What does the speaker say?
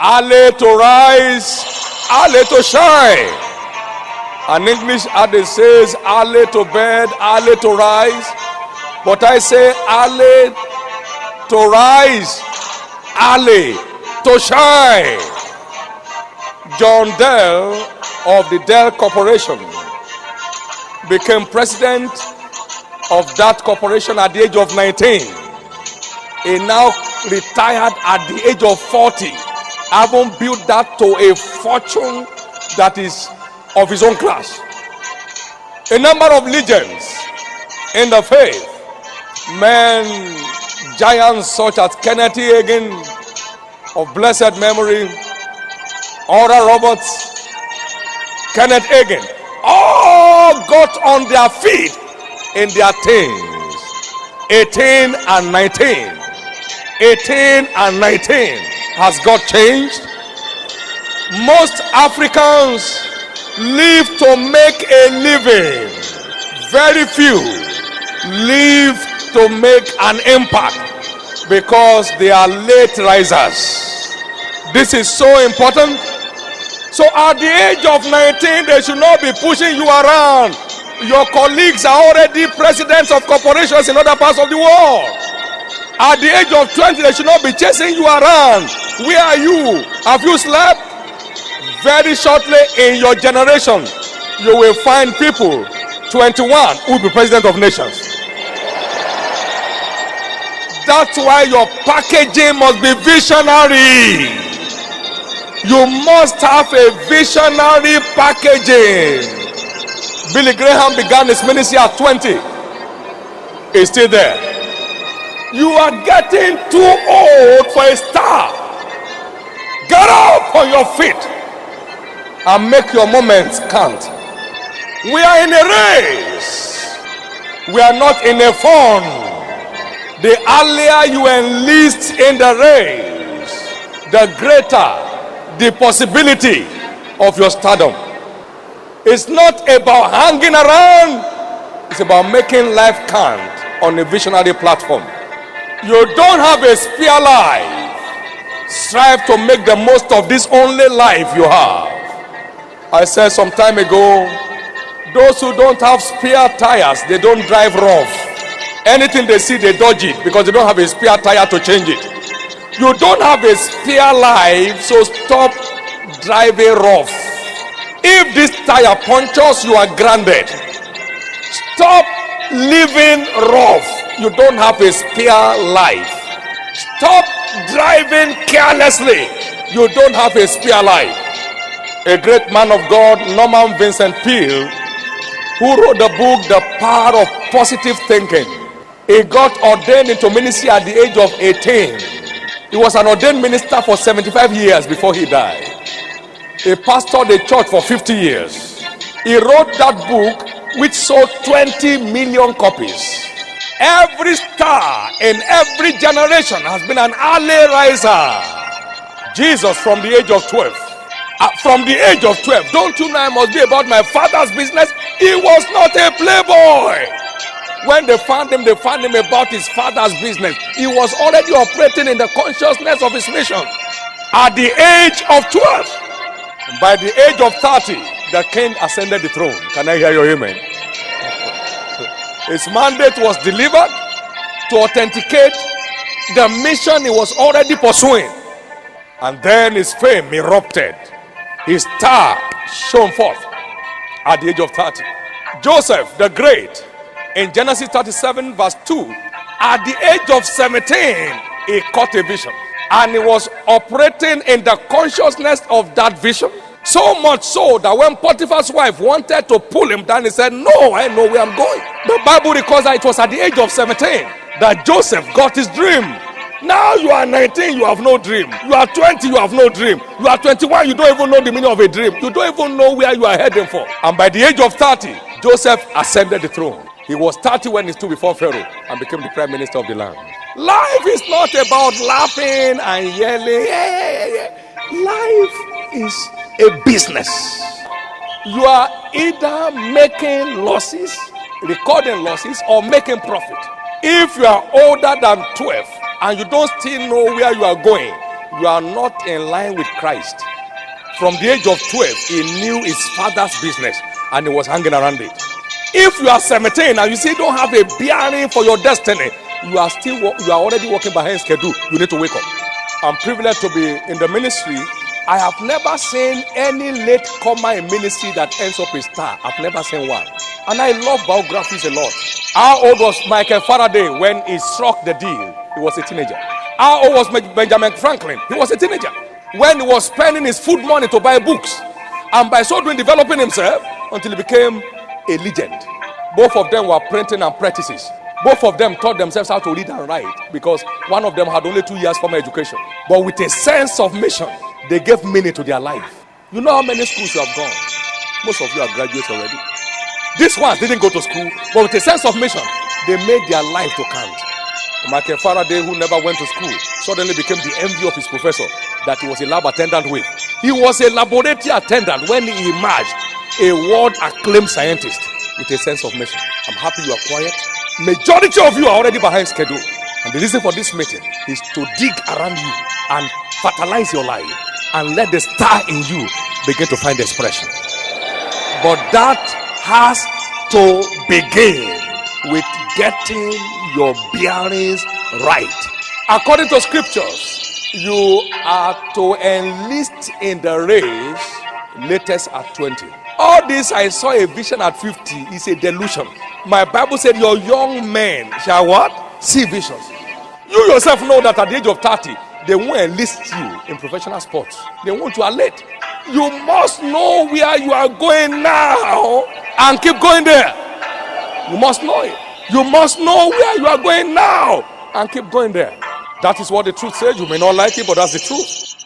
Ale to rise, ale to shine. An English adage says, ale to bed, ale to rise. But I say, ale to rise, ale to shine. John Dell of the Dell Corporation became president of that corporation at the age of 19. He now retired at the age of 40, having built that to a fortune that is of his own class. A number of legends in the faith, men, giants such as Kenneth E. Hagin of blessed memory, Oral Roberts, Kenneth Hagin, all got on their feet in their teens, 18 and 19. 18 and 19. Has God changed? Most Africans live to make a living. Very few live to make an impact because they are late risers. This is so important. So at the age of 19, they should not be pushing you around. Your colleagues are already presidents of corporations in other parts of the world. At the age of 20, they should not be chasing you around. Where are you? Have you slept? Very shortly in your generation, you will find people 21 who will be president of nations. That's why your packaging must be visionary. You must have a visionary packaging. Billy Graham began his ministry at 20. He's still there. You are getting too old for a star. Get up on your feet and make your moments count. We are in a race. We are not in a fun. The earlier you enlist in the race, the greater the possibility of your stardom. It's not about hanging around. It's about making life count on a visionary platform. You don't have a spare life. Strive to make the most of this only life you have. I said some time ago, those who don't have spare tires, they don't drive rough. Anything they see, they dodge it because they don't have a spare tire to change it. You don't have a spare life, so stop driving rough. If this tire punctures, you are grounded. Stop living rough. You don't have a spare life. Stop driving carelessly. You don't have a spare life. A great man of God, Norman Vincent Peale, who wrote the book The Power of Positive Thinking, he got ordained into ministry at the age of 18. He was an ordained minister for 75 years before he died. He pastored a church for 50 years. He wrote that book which sold 20 million copies. Every star in every generation has been an early riser. Jesus from the age of 12. From the age of 12, don't you know I must be about my father's business? He was not a playboy. When they found him about his father's business. He was already operating in the consciousness of his mission. At the age of 12, by the age of 30, the king ascended the throne. Can I hear your amen? His mandate was delivered to authenticate the mission he was already pursuing. And then his fame erupted. His star shone forth at the age of 30. Joseph the Great, in Genesis 37 verse 2, at the age of 17, he caught a vision. And he was operating in the consciousness of that vision. So much so that when Potiphar's wife wanted to pull him down, he said, no, I know where I'm going. The Bible records that it was at the age of 17 that Joseph got his dream. Now you are 19, you have no dream. You are 20, you have no dream. You are 21, you don't even know the meaning of a dream. You don't even know where you are heading for. And by the age of 30, Joseph ascended the throne. He was 30 when he stood before Pharaoh and became the prime minister of the land. Life is not about laughing and yelling. Life is a business. You are either making losses, recording losses, or making profit. If you are older than 12 and you don't still know where you are going, you are not in line with Christ. From the age of 12, he knew his father's business and he was hanging around it. If you are 17 and you still don't have a bearing for your destiny, you are already working behind schedule. You need to wake up. I'm privileged to be in the ministry. I have never seen any late comer in ministry that ends up a star. I've never seen one. And I love biographies a lot. How old was Michael Faraday when he struck the deal? He was a teenager. How old was Benjamin Franklin? He was a teenager. When he was spending his food money to buy books, and by so doing developing himself until he became a legend. Both of them were printing apprentices. Both of them taught themselves how to read and write because one of them had only 2 years formal education. But with a sense of mission, they gave meaning to their life. You know how many schools you have gone? Most of you are graduates already. These ones didn't go to school, but with a sense of mission, they made their life to count. Michael Faraday, who never went to school, suddenly became the envy of his professor that he was a lab attendant with. He was a laboratory attendant when he emerged, a world-acclaimed scientist with a sense of mission. I'm happy you are quiet. Majority of you are already behind schedule. And the reason for this meeting is to dig around you and fertilize your life and let the star in you begin to find expression. But that has to begin with getting your bearings right. According to scriptures, you are to enlist in the race latest at 20. All this, I saw a vision at 50, is a delusion. My Bible said your young men shall what? See visions. You yourself know that at the age of 30, they won't enlist you in professional sports. They want you are late. You must know where you are going now and keep going there. You must know it. You must know where you are going now and keep going there. That is what the truth says. You may not like it, but that's the truth.